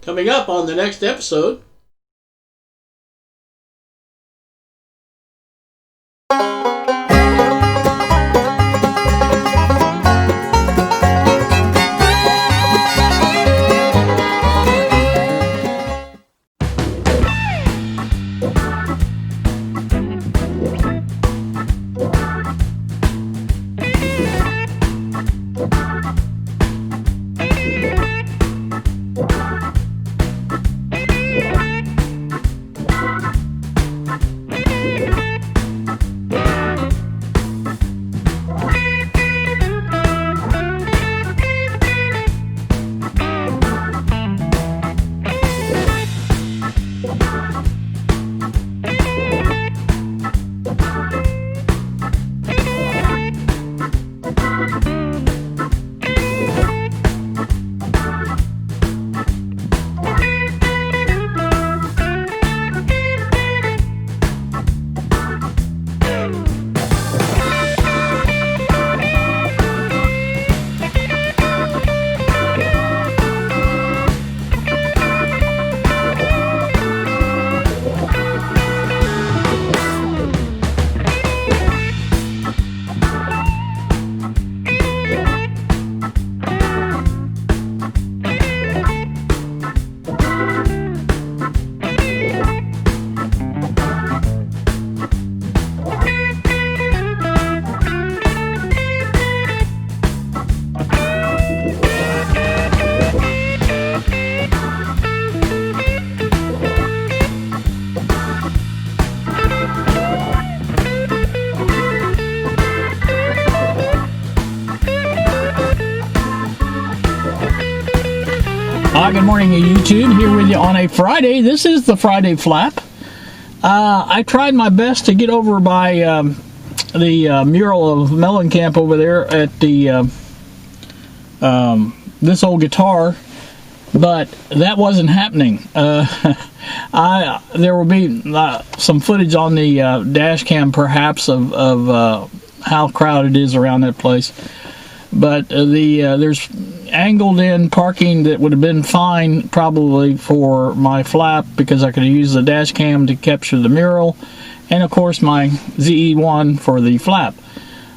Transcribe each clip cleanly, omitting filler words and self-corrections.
Coming up on the next episode. Good morning, YouTube. Here with you on a Friday. This is the Friday Flap. I tried my best to get over by the mural of Mellencamp over there at the this old guitar, but that wasn't happening. There will be some footage on the dash cam, perhaps, of how crowded it is around that place. But there's angled in parking that would have been fine probably for my flap, because I could have used the dash cam to capture the mural, and of course my ZE1 for the flap.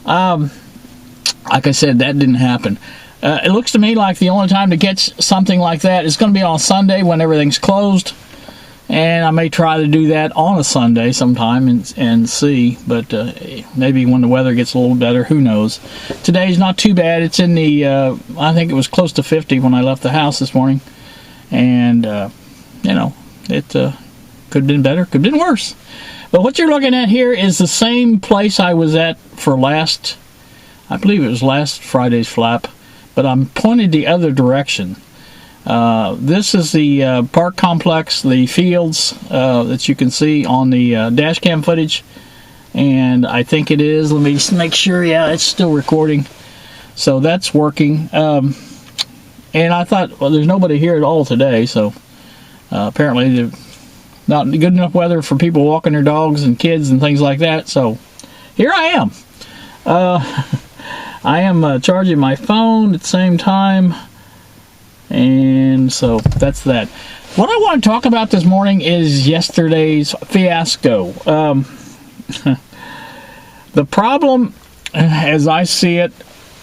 Like I said, that didn't happen. It looks to me like the only time to catch something like that is going to be on Sunday when everything's closed, and I may try to do that on a Sunday sometime and see, but maybe when the weather gets a little better, who knows. Today's not too bad. It's in the, I think it was close to 50 when I left the house this morning, and, you know, it could have been better, could have been worse. But what you're looking at here is the same place I was at for I believe it was last Friday's flap, but I'm pointed the other direction. This is the park complex, the fields that you can see on the dash cam footage, and I think it is. Let me just make sure. Yeah, it's still recording, so that's working. And I thought, well, there's nobody here at all today, so apparently not good enough weather for people walking their dogs and kids and things like that. So here I am. I am charging my phone at the same time. And so that's that. What I want to talk about this morning is yesterday's fiasco. The problem, as I see it,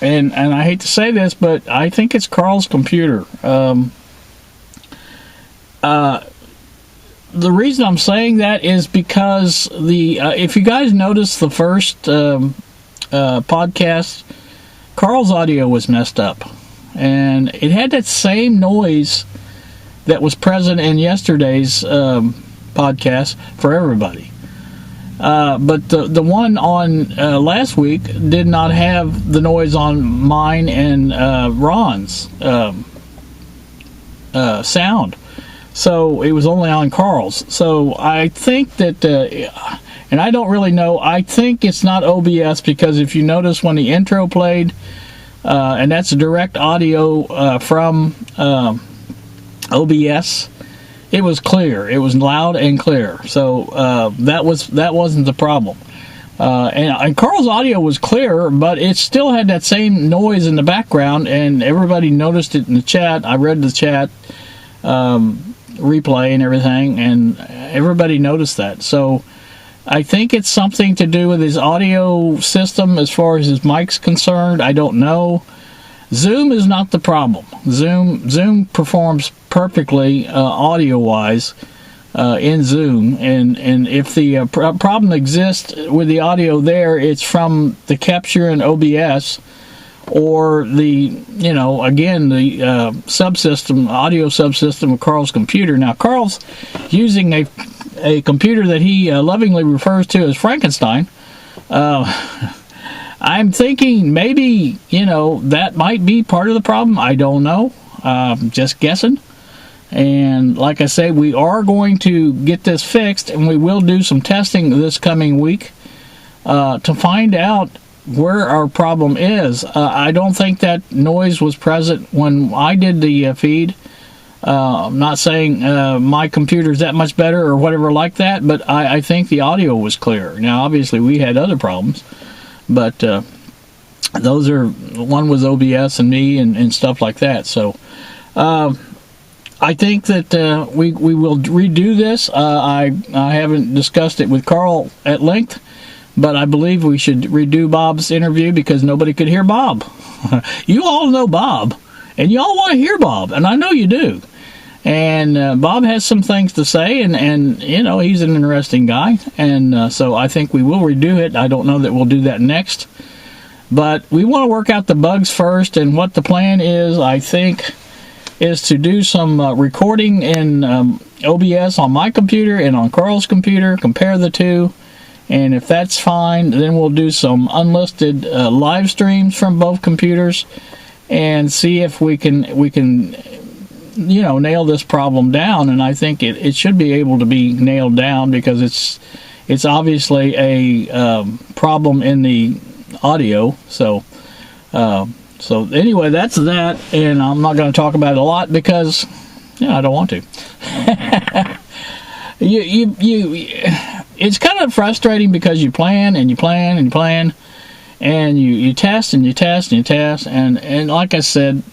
and I hate to say this, but I think it's Carl's computer. The reason I'm saying that is because if you guys noticed the first podcast, Carl's audio was messed up. And it had that same noise that was present in yesterday's podcast for everybody. But the one on last week did not have the noise on mine and Ron's sound. So it was only on Carl's. So I think that, and I don't really know, I think it's not OBS, because if you notice when the intro played, and that's a direct audio from OBS, it was clear. It was loud and clear. So that wasn't the problem. And Carl's audio was clear, but it still had that same noise in the background, and everybody noticed it in the chat. I read the chat. replay and everything, and everybody noticed that. So I think it's something to do with his audio system as far as his mic's concerned. I don't know. Zoom is not the problem. Zoom performs perfectly audio-wise in Zoom, and if the problem exists with the audio there, it's from the capture in OBS or the subsystem, audio subsystem of Carl's computer. Now, Carl's using a computer that he lovingly refers to as Frankenstein. I'm thinking maybe, that might be part of the problem. I don't know. Just guessing. And like I say, we are going to get this fixed, and we will do some testing this coming week to find out where our problem is. I don't think that noise was present when I did the feed. I'm not saying my computer's that much better or whatever like that, but I think the audio was clear. Now, obviously, we had other problems, but those are, one was OBS and me and stuff like that. So I think that we will redo this. I haven't discussed it with Carl at length, but I believe we should redo Bob's interview because nobody could hear Bob. You all know Bob, and you all want to hear Bob, and I know you do. And Bob has some things to say, and he's an interesting guy, and so I think we will redo it. I don't know that we'll do that next, but we want to work out the bugs first, and what the plan is, I think, is to do some recording in OBS on my computer and on Carl's computer, compare the two, and if that's fine, then we'll do some unlisted live streams from both computers and see if we can nail this problem down. And I think it should be able to be nailed down because it's obviously a problem in the audio. So anyway, that's that, and I'm not going to talk about it a lot because I don't want to. It's kind of frustrating because you plan and you plan and you plan, and you test and you test and you test, and like I said,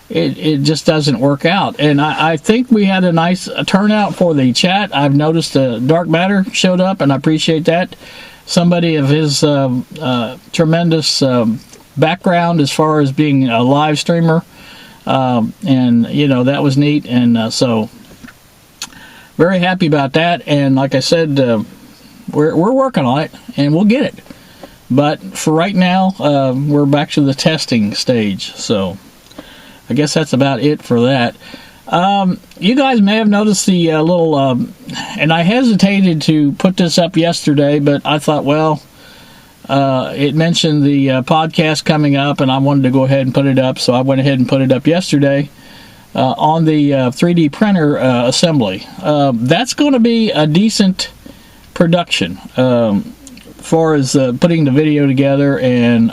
it just doesn't work out. And I think we had a nice turnout for the chat. I've noticed Dark Matter showed up, and I appreciate that. Somebody of his tremendous background as far as being a live streamer, and that was neat, and so very happy about that. And like I said, we're working on it, and we'll get it. But for right now, we're back to the testing stage. So I guess that's about it for that. You guys may have noticed the little, and I hesitated to put this up yesterday, but I thought, well, it mentioned the podcast coming up, and I wanted to go ahead and put it up, so I went ahead and put it up yesterday on the 3D printer assembly. That's going to be a decent production as far as putting the video together and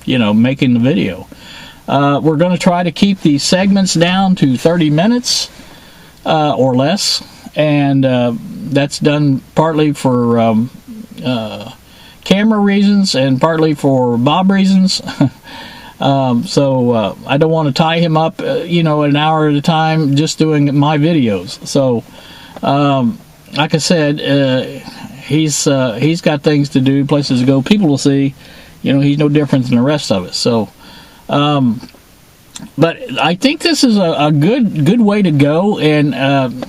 making the video. We're going to try to keep the segments down to 30 minutes or less, and that's done partly for camera reasons and partly for Bob reasons. So I don't want to tie him up, an hour at a time just doing my videos. So, like I said, he's got things to do, places to go, people will see. He's no different than the rest of us. So, but I think this is a good way to go, and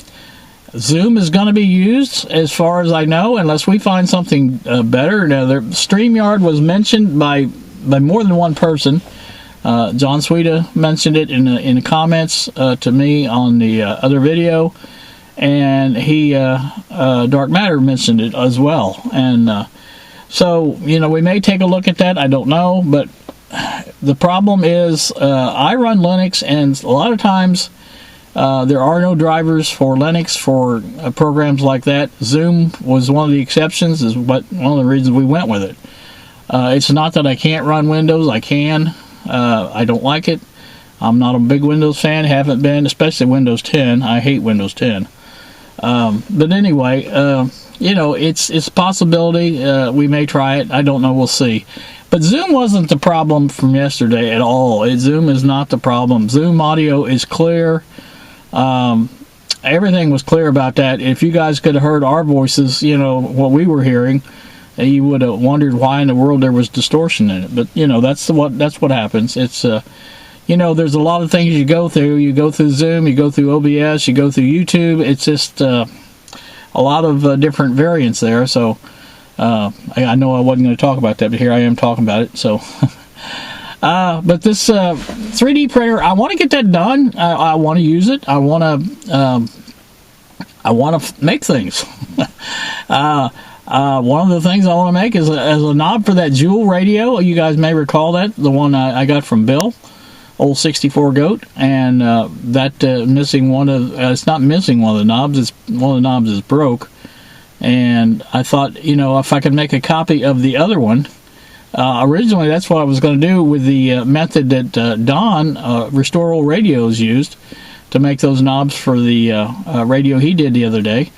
Zoom is going to be used as far as I know, unless we find something better. Now, StreamYard was mentioned by more than one person. John Sweeta mentioned it in the comments to me on the other video, and Dark Matter mentioned it as well. And so, we may take a look at that. I don't know, but the problem is I run Linux, and a lot of times there are no drivers for Linux for programs like that. Zoom was one of the exceptions, is one of the reasons we went with it. It's not that I can't run Windows. I can. I don't like it. I'm not a big Windows fan, haven't been, especially Windows 10. I hate Windows 10. But anyway, it's a possibility. We may try it. I don't know. We'll see. But Zoom wasn't the problem from yesterday at all. Zoom is not the problem. Zoom audio is clear. Everything was clear about that. If you guys could have heard our voices, what we were hearing, you would have wondered why in the world there was distortion in it. But that's what happens. It's there's a lot of things you go through. You go through Zoom, you go through OBS, you go through YouTube. It's just a lot of different variants there. So I know I wasn't going to talk about that, but here I am talking about it. So, but this 3D printer, I want to get that done. I want to use it. I want to make things. One of the things I want to make is a knob for that Jewel radio. You guys may recall that, the one I got from Bill, old 64 goat, and missing one of. It's not missing one of the knobs. It's one of the knobs is broke. And I thought, if I could make a copy of the other one, originally that's what I was going to do with the method that Don, Restore Old Radios, used to make those knobs for the radio he did the other day.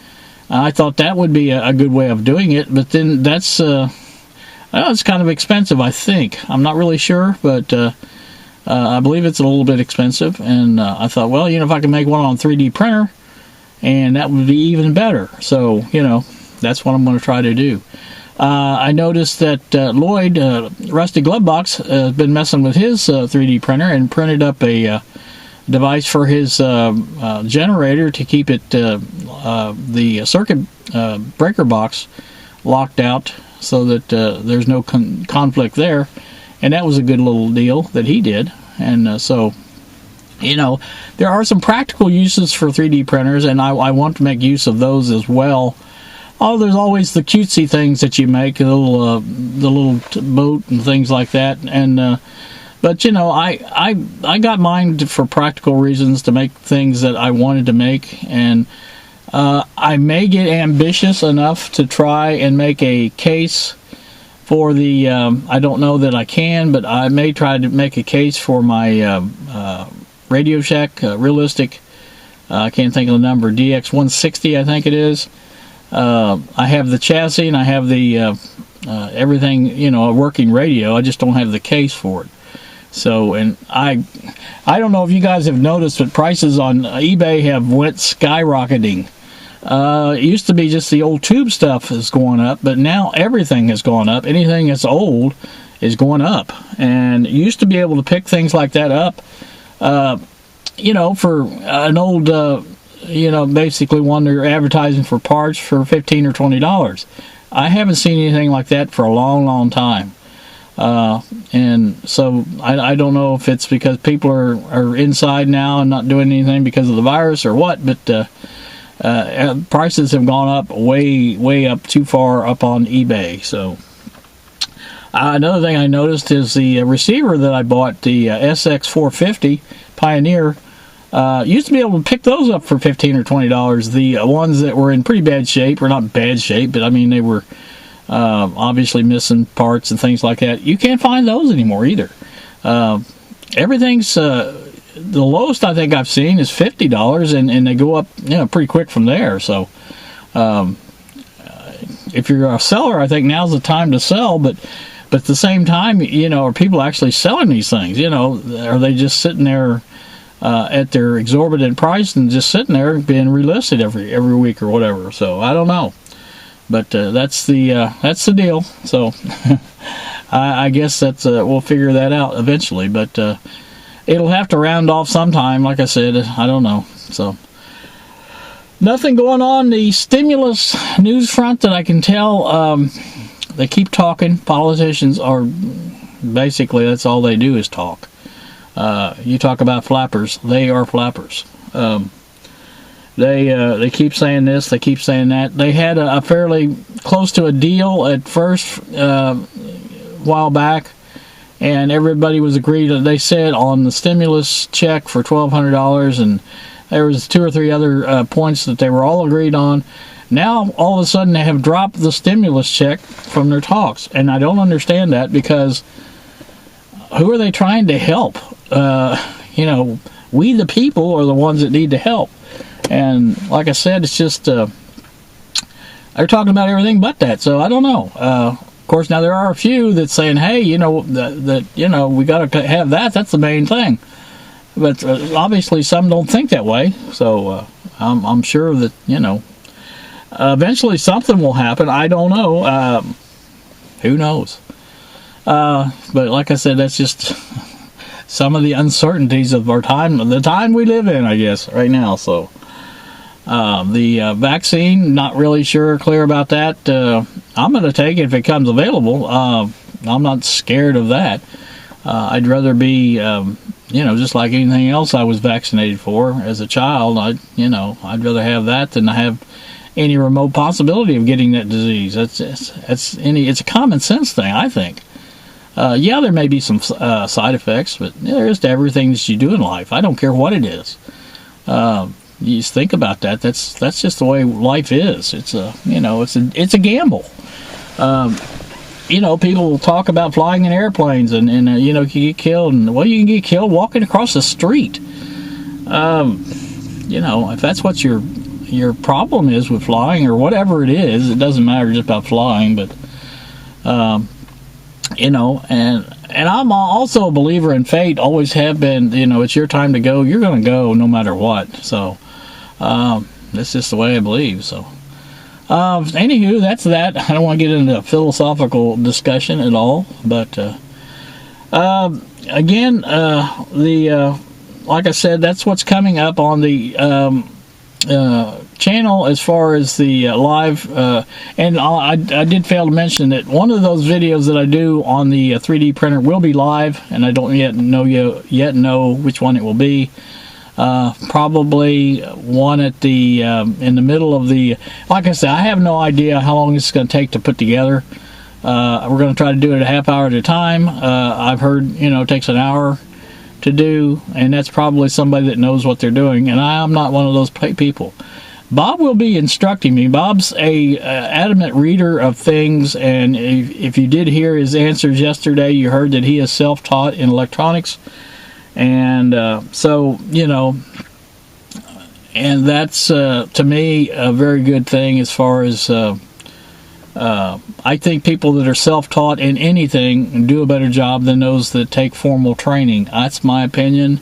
I thought that would be a good way of doing it, but then it's kind of expensive, I think. I'm not really sure, but I believe it's a little bit expensive. And I thought, well, if I can make one on 3D printer, and that would be even better. So, that's what I'm going to try to do. I noticed that Lloyd, Rusty Glovebox, has been messing with his 3D printer and printed up a device for his generator to keep it the circuit breaker box locked out so that there's no conflict there. And that was a good little deal that he did. And so... there are some practical uses for 3D printers, and I want to make use of those as well. Oh, there's always the cutesy things that you make, the little boat and things like that. And but I got mine for practical reasons to make things that I wanted to make, and I may get ambitious enough to try and make a case for the. I don't know that I can, but I may try to make a case for my. Radio Shack realistic, I can't think of the number, DX160 I think it is. I have the chassis and I have the everything, a working radio. I just don't have the case for it. So, and I don't know if you guys have noticed, but prices on eBay have went skyrocketing. It used to be just the old tube stuff is going up, but now everything has gone up. Anything that's old is going up, and you used to be able to pick things like that up. For an old, basically one they're advertising for parts for $15 or $20. I haven't seen anything like that for a long, long time. And so I don't know if it's because people are inside now and not doing anything because of the virus or what, but prices have gone up way, way up too far up on eBay. So another thing I noticed is the receiver that I bought, the SX450 Pioneer, used to be able to pick those up for $15 or $20. The ones that were in pretty bad shape, or not bad shape, but I mean they were obviously missing parts and things like that. You can't find those anymore either. Everything's the lowest I think I've seen is $50, and they go up pretty quick from there. So if you're a seller, I think now's the time to sell, but at the same time, are people actually selling these things? Are they just sitting there at their exorbitant price and just sitting there being relisted every week or whatever? So I don't know, but that's the deal. So I guess that's we'll figure that out eventually, but it'll have to round off sometime. Like I said, I don't know. So nothing going on the stimulus news front that I can tell. They keep talking. Politicians are basically, that's all they do is talk. You talk about flappers, they are flappers. They keep saying this, they keep saying that. They had a fairly close to a deal at first a while back, and everybody was agreed. They said on the stimulus check for $1,200, and there was 2 or 3 other points that they were all agreed on. Now, all of a sudden, they have dropped the stimulus check from their talks. And I don't understand that, because who are they trying to help? We the people are the ones that need to help. And like I said, it's just they're talking about everything but that. So I don't know. Of course, now there are a few that's saying, hey, you know, that you know, we got to have that. That's the main thing. But obviously, some don't think that way. So I'm sure that, you know, eventually something will happen. I don't know. Who knows? But like I said, that's just some of the uncertainties of our time, the time we live in, I guess, right now. So the vaccine, not really clear about that. I'm going to take it if it comes available. I'm not scared of that. I'd rather be, you know, just like anything else I was vaccinated for as a child. I'd rather have that than have any remote possibility of getting that disease. It's a common sense thing, I think. Yeah, there may be some side effects, but there is to everything that you do in life. I don't care what it is. You just think about that. That's just the way life is. It's a gamble. You know, people will talk about flying in airplanes and you know, you get killed, and well, you can get killed walking across the street. You know, if that's what your problem is with flying or whatever it is, it doesn't matter just about flying, but you know, and I'm also a believer in fate, always have been. You know, it's your time to go, you're going to go no matter what. So that's just the way I believe. So anywho, that's that. I don't want to get into a philosophical discussion at all, but again, like I said, that's what's coming up on the channel as far as the live, and I did fail to mention that one of those videos that I do on the 3D printer will be live, and I don't yet know which one it will be. Probably one at the in the middle of the, like I said, I have no idea how long this is going to take to put together. We're going to try to do it a half hour at a time. I've heard, you know, it takes an hour to do, and that's probably somebody that knows what they're doing, and I'm not one of those people. Bob will be instructing me. Bob's a adamant reader of things, and if you did hear his answers yesterday, you heard that he is self-taught in electronics, and so, you know, and that's to me a very good thing as far as I think people that are self-taught in anything do a better job than those that take formal training. That's my opinion.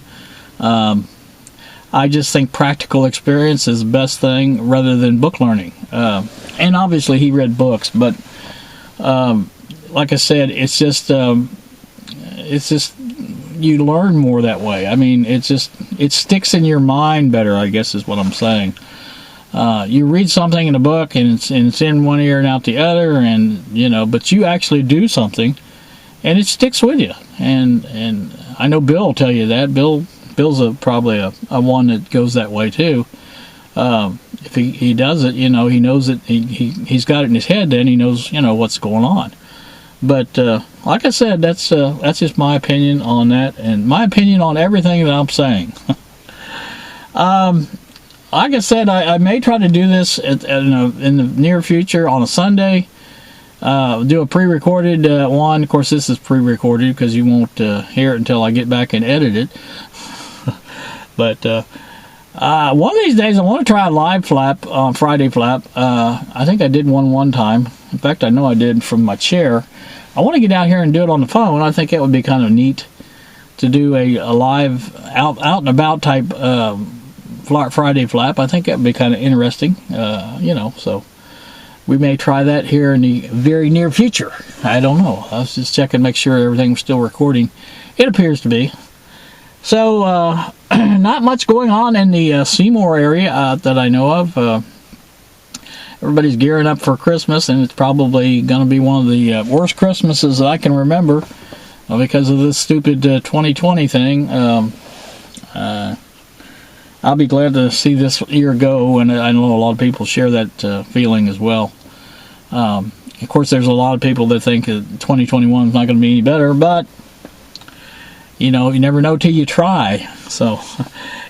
I just think practical experience is the best thing rather than book learning. And obviously he read books, but like I said, it's just you learn more that way. I mean, it sticks in your mind better, I guess is what I'm saying. You read something in a book and it's in one ear and out the other, and you know, but you actually do something and it sticks with you. And I know Bill will tell you that. Bill's probably a one that goes that way too. If he does it, you know, he knows it. He's got it in his head. Then he knows, you know, what's going on. But like I said, that's just my opinion on that, and my opinion on everything that I'm saying. Like I said, I may try to do this in the near future on a Sunday. Do a pre-recorded one. Of course, this is pre-recorded because you won't hear it until I get back and edit it. But one of these days, I want to try a live flap on Friday flap. I think I did one time. In fact, I know I did from my chair. I want to get out here and do it on the phone. I think that would be kind of neat to do a live out and about type Friday flap. I think that would be kind of interesting. You know, so we may try that here in the very near future. I don't know. I was just checking, make sure everything's still recording. It appears to be. So, not much going on in the Seymour area that I know of. Everybody's gearing up for Christmas, and it's probably going to be one of the worst Christmases that I can remember because of this stupid 2020 thing. I'll be glad to see this year go, and I know a lot of people share that feeling as well. Of course, there's a lot of people that think 2021 is not going to be any better, but you know, you never know till you try. So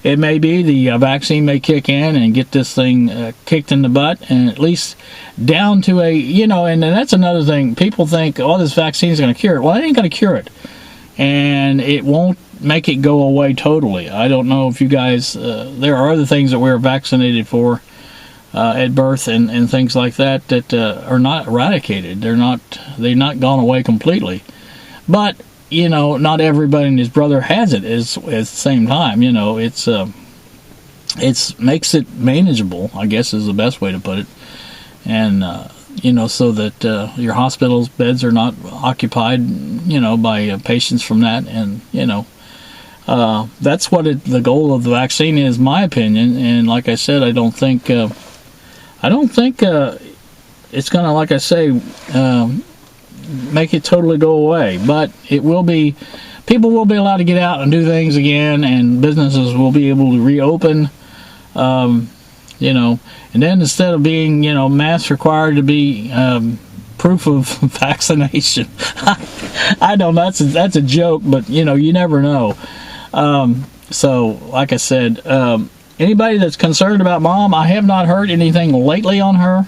it may be the vaccine may kick in and get this thing kicked in the butt, and at least down to a, you know, and that's another thing. People think, oh, this vaccine is going to cure it. Well, it ain't going to cure it, and it won't make it go away totally. I don't know if you guys, there are other things that we're vaccinated for at birth and things like that are not eradicated. They've not gone away completely. But not everybody and his brother has it at the same time. It's makes it manageable, I guess, is the best way to put it. And so that your hospital's beds are not occupied, by patients from that. And that's what the goal of the vaccine is, my opinion. And like I said, I don't think it's going to, like I say, make it totally go away. But it will be, people will be allowed to get out and do things again, and businesses will be able to reopen, and then instead of being, masks required to be proof of vaccination. I don't know, that's a joke, but, you never know. So, like I said, anybody that's concerned about Mom, I have not heard anything lately on her.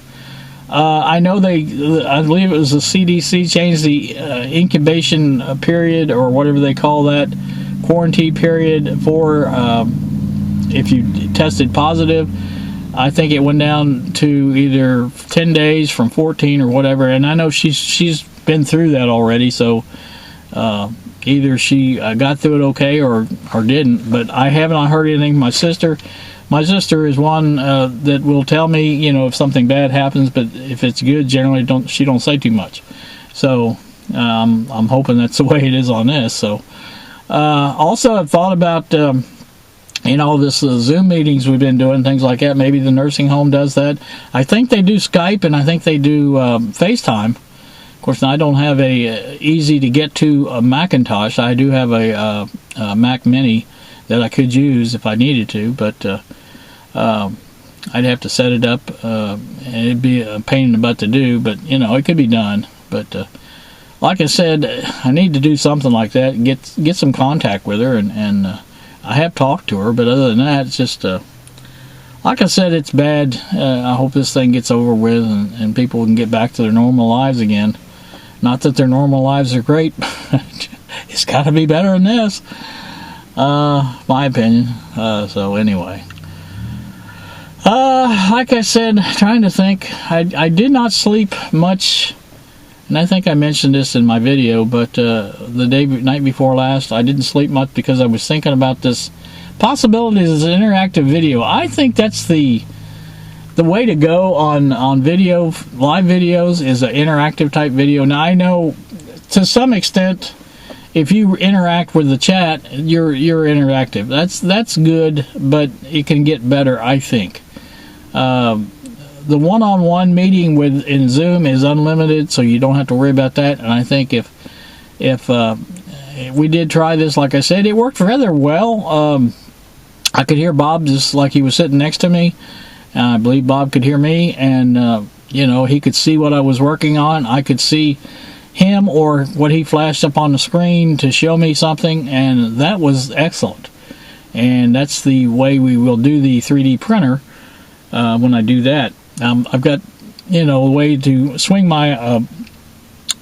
I know I believe it was the CDC changed the incubation period, or whatever they call that, quarantine period for if you tested positive. I think it went down to either 10 days from 14 or whatever, and I know she's been through that already, so either she got through it okay or didn't. But I have not heard anything from my sister. My sister is one that will tell me, if something bad happens, but if it's good, generally she don't say too much. So I'm hoping that's the way it is on this. So also I've thought about this Zoom meetings we've been doing, things like that. Maybe the nursing home does that. I think they do Skype, and I think they do FaceTime. Of course, I don't have a easy to get to a Macintosh. I do have a Mac Mini that I could use if I needed to, but I'd have to set it up, and it'd be a pain in the butt to do, but it could be done. But like I said, I need to do something like that and get some contact with her, and I have talked to her, but other than that, it's just like I said, it's bad. I hope this thing gets over with and people can get back to their normal lives again. Not that their normal lives are great. It's got to be better than this, my opinion. So anyway, like I said, trying to think. I did not sleep much, and I think I mentioned this in my video, but the night before last, I didn't sleep much because I was thinking about this possibilities as an interactive video. I think that's the way to go on video, live videos, is an interactive type video. Now I know to some extent, if you interact with the chat, you're interactive. That's good, but it can get better, I think. The one-on-one meeting in Zoom is unlimited, so you don't have to worry about that. And I think if we did try this, like I said, it worked rather well. I could hear Bob just like he was sitting next to me. I believe Bob could hear me, and he could see what I was working on. I could see him or what he flashed up on the screen to show me something, and that was excellent. And that's the way we will do the 3D printer when I do that. I've got a way to swing my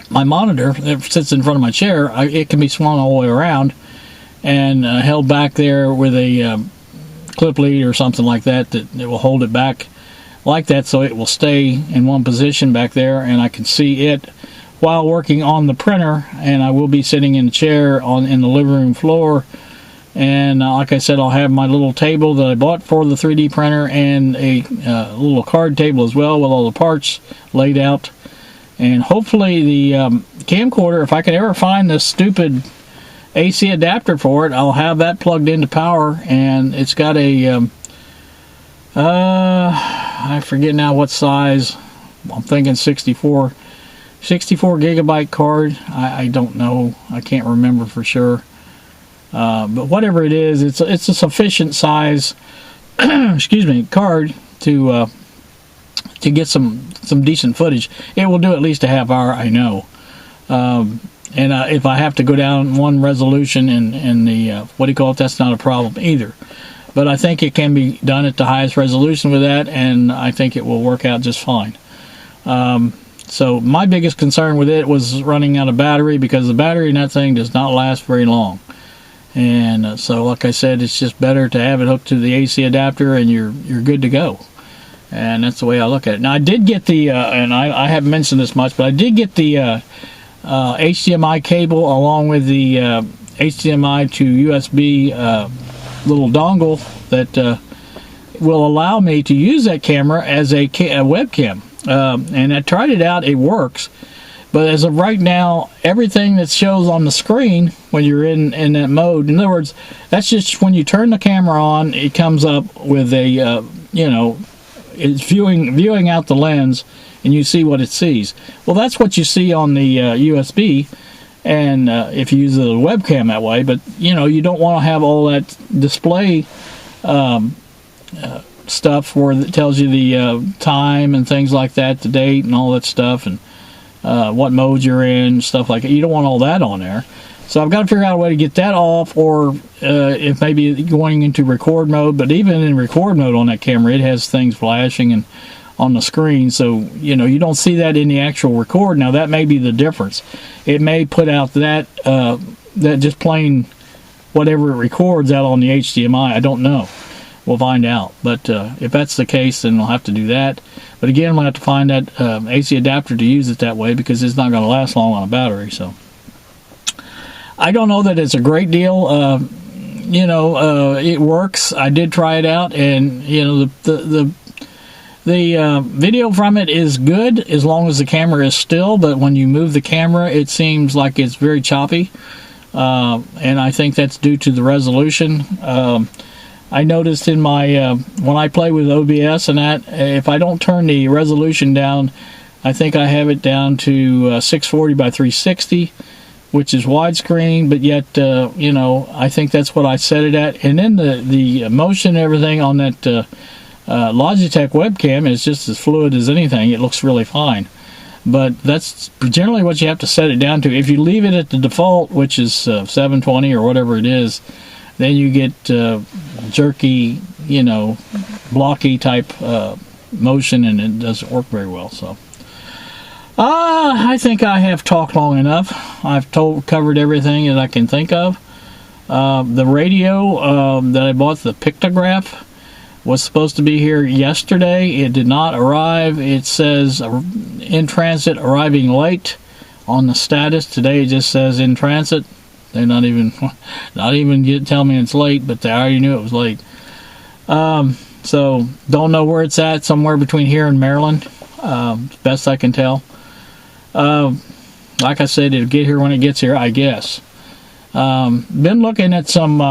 my monitor that sits in front of my chair. It can be swung all the way around and held back there with a clip lead or something like that it will hold it back like that, so it will stay in one position back there, and I can see it while working on the printer. And I will be sitting in a chair in the living room floor, and like I said, I'll have my little table that I bought for the 3D printer, and a little card table as well with all the parts laid out. And hopefully the camcorder, if I can ever find this stupid AC adapter for it, I'll have that plugged into power, and it's got a I forget now what size. I'm thinking 64 gigabyte card. I don't know, I can't remember for sure, but whatever it is, it's a sufficient size excuse me, card to get some decent footage. It will do at least a half hour, I know. And if I have to go down one resolution in the, what do you call it, that's not a problem either. But I think it can be done at the highest resolution with that, and I think it will work out just fine. So my biggest concern with it was running out of battery, because the battery in that thing does not last very long. And so, like I said, it's just better to have it hooked to the AC adapter, and you're good to go. And that's the way I look at it. Now, I did get the, and I haven't mentioned this much, but I did get the HDMI cable along with the HDMI to USB little dongle that will allow me to use that camera as a webcam. And I tried it out. It works. But as of right now, everything that shows on the screen when you're in that mode, in other words, that's just when you turn the camera on, it comes up with a, it's viewing out the lens, and you see what it sees. Well, that's what you see on the USB, and if you use the webcam that way. But, you don't want to have all that display stuff where it tells you the time and things like that, the date and all that stuff, and what mode you're in, stuff like that. You don't want all that on there. So I've got to figure out a way to get that off, or if maybe going into record mode. But even in record mode on that camera, it has things flashing and on the screen, so you don't see that in the actual record. Now that may be the difference. It may put out that just plain whatever it records out on the HDMI. I don't know. We'll find out. But if that's the case, then we'll have to do that. But again, we'll have to find that AC adapter to use it that way, because it's not going to last long on a battery. So I don't know that it's a great deal. It works. I did try it out, and the video from it is good as long as the camera is still. But when you move the camera, it seems like it's very choppy, and I think that's due to the resolution. I noticed in my when I play with OBS and that, if I don't turn the resolution down, I think I have it down to 640 by 360, which is widescreen, but yet I think that's what I set it at. And then the motion and everything on that Logitech webcam is just as fluid as anything. It looks really fine. But that's generally what you have to set it down to. If you leave it at the default, which is 720 or whatever it is, then you get jerky, blocky type motion, and it doesn't work very well. So I think I have talked long enough. I've covered everything that I can think of. The radio that I bought, the Pictograph, was supposed to be here yesterday. It did not arrive. It says in transit, arriving late on the status. Today it just says in transit. They're not even tell me it's late, but they already knew it was late. So don't know where it's at. Somewhere between here and Maryland, best I can tell. Like I said, it'll get here when it gets here, I guess. Been looking at some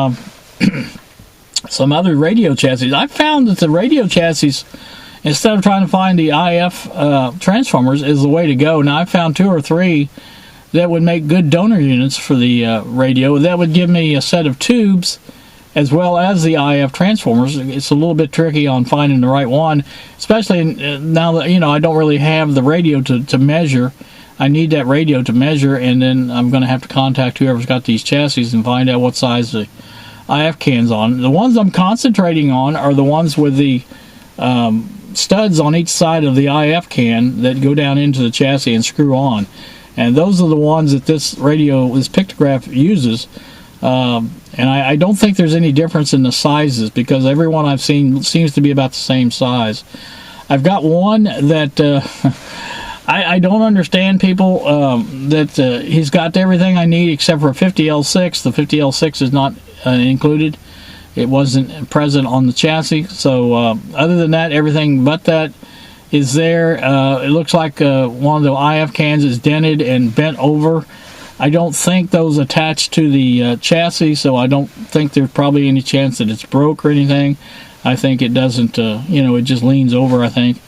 other radio chassis. I found that the radio chassis, instead of trying to find the IF transformers, is the way to go. Now I found 2 or 3 that would make good donor units for the radio. That would give me a set of tubes as well as the IF transformers. It's a little bit tricky on finding the right one, especially now that I don't really have the radio to measure. I need that radio to measure, and then I'm going to have to contact whoever's got these chassis and find out what size the IF can's on. The ones I'm concentrating on are the ones with the studs on each side of the IF can that go down into the chassis and screw on. And those are the ones that this Pictograph uses. And I don't think there's any difference in the sizes, because every one I've seen seems to be about the same size. I've got one that I don't understand people that he's got everything I need except for a 50L6. The 50L6 is not included. It wasn't present on the chassis. So other than that, everything but that is there. It looks like one of the IF cans is dented and bent over. I don't think those attach to the chassis, so I don't think there's probably any chance that it's broke or anything. I think it doesn't, it just leans over, I think.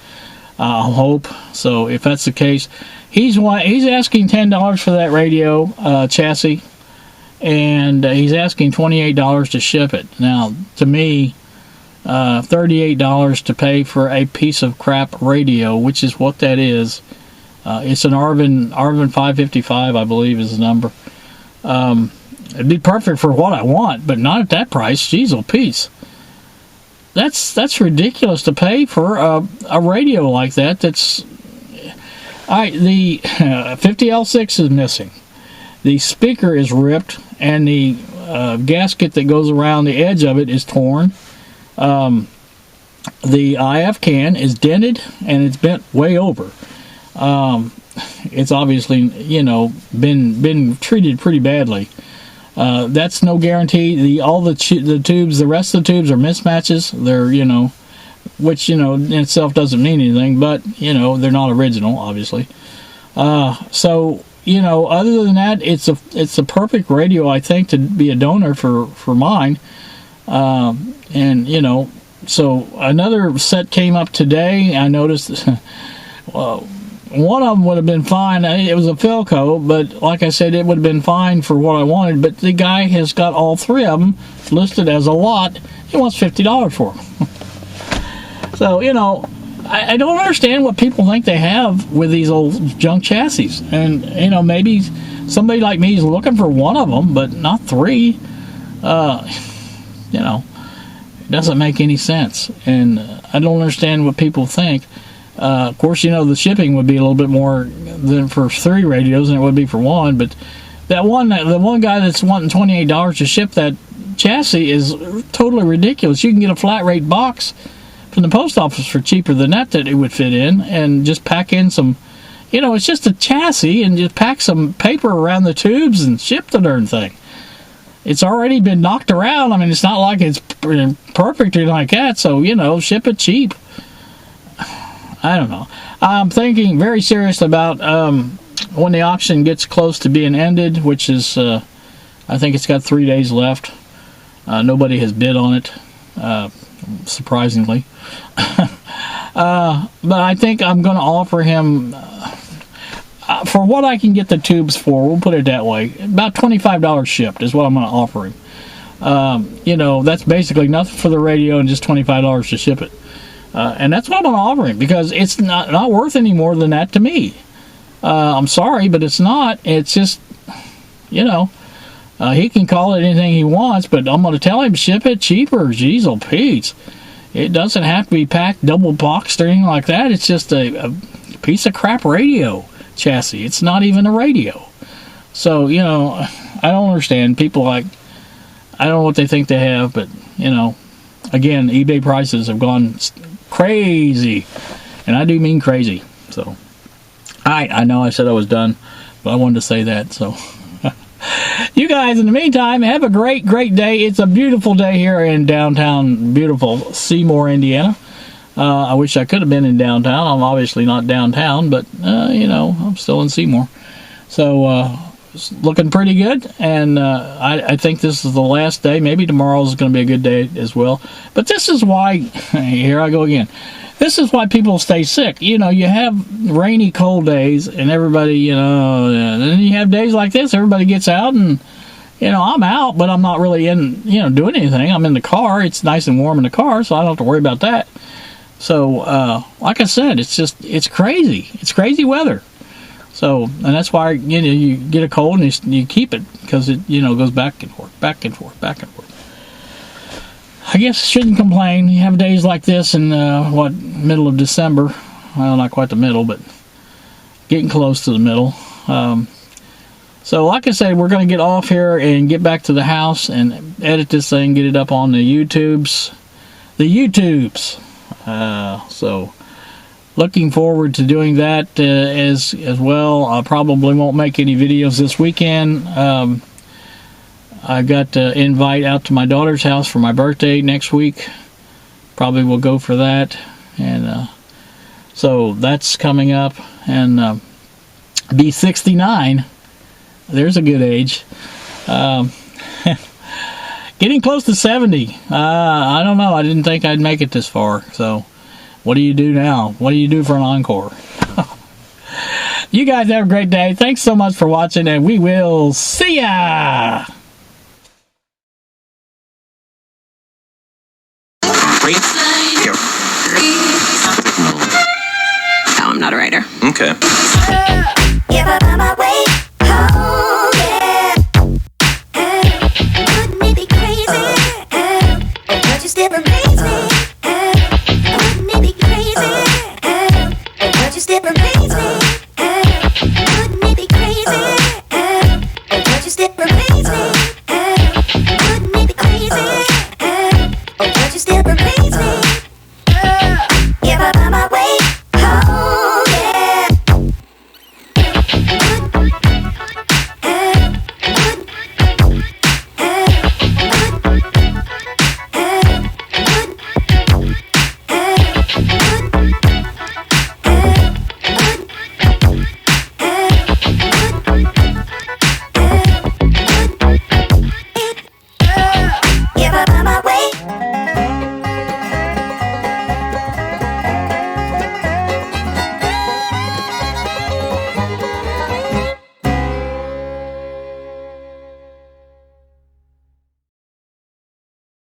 I'll hope. So if that's the case, he's asking $10 for that radio chassis, and he's asking $28 to ship it. Now, to me, $38 to pay for a piece of crap radio, which is what that is. It's an Arvin 555, I believe, is the number. It'd be perfect for what I want, but not at that price. Jeez, oh, peace. That's ridiculous to pay for a radio like that. That's all right. The 50L6 is missing. The speaker is ripped, and the gasket that goes around the edge of it is torn. the IF can is dented and it's bent way over. It's obviously, been treated pretty badly. That's no guarantee. The tubes, the rest of the tubes are mismatches. They're, which, in itself doesn't mean anything, but, they're not original, obviously. So, other than that, it's a perfect radio, I think, to be a donor for mine. And, so another set came up today. I noticed, one of them would have been fine. It was a Philco, but like I said, it would have been fine for what I wanted. But the guy has got all three of them listed as a lot. He wants $50 for them. So, I don't understand what people think they have with these old junk chassis. And, maybe somebody like me is looking for one of them, but not three. It doesn't make any sense. And I don't understand what people think. Of course, the shipping would be a little bit more than for 3 radios than it would be for one. But the one guy that's wanting $28 to ship that chassis is totally ridiculous. You can get a flat rate box from the post office for cheaper than that it would fit in, and just pack in some, it's just a chassis, and just pack some paper around the tubes and ship the darn thing. It's already been knocked around. I mean, it's not like it's perfect or like that, so, ship it cheap. I don't know. I'm thinking very seriously about when the auction gets close to being ended, which is, I think it's got 3 days left. Nobody has bid on it, surprisingly. But I think I'm going to offer him, for what I can get the tubes for, we'll put it that way, about $25 shipped is what I'm going to offer him. That's basically nothing for the radio and just $25 to ship it. And that's what I'm going to offer him, because it's not worth any more than that to me. I'm sorry, but it's not. It's just, he can call it anything he wants, but I'm going to tell him ship it cheaper. Jeez, oh Pete. It doesn't have to be packed double boxed or anything like that. It's just a piece of crap radio chassis. It's not even a radio. So, I don't understand. People I don't know what they think they have, but, again, eBay prices have gone crazy. And I do mean crazy. So, all right, I know I said I was done, but I wanted to say that, so. You guys, in the meantime, have a great, great day. It's a beautiful day here in downtown, beautiful Seymour, Indiana. I wish I could have been in downtown. I'm obviously not downtown, but, I'm still in Seymour. So, it's looking pretty good, and I think this is the last day. Maybe tomorrow is going to be a good day as well. But this is why, here I go again. This is why people stay sick. You have rainy, cold days, and everybody, and then you have days like this, everybody gets out, and, I'm out, but I'm not really in, doing anything. I'm in the car. It's nice and warm in the car, so I don't have to worry about that. So, like I said, it's crazy. It's crazy weather. So, and that's why, you get a cold and you keep it, because it, goes back and forth, back and forth, back and forth. I guess shouldn't complain. You have days like this in, middle of December. Well, not quite the middle, but getting close to the middle. So, like I said, we're going to get off here and get back to the house and edit this thing, get it up on the YouTubes. So, looking forward to doing that as well. I probably won't make any videos this weekend. I got an invite out to my daughter's house for my birthday next week. Probably will go for that. And so that's coming up. And be 69. There's a good age. Getting close to 70. I don't know. I didn't think I'd make it this far. So what do you do now? What do you do for an encore? You guys have a great day. Thanks so much for watching, and we will see ya! No, I'm not a writer. Okay.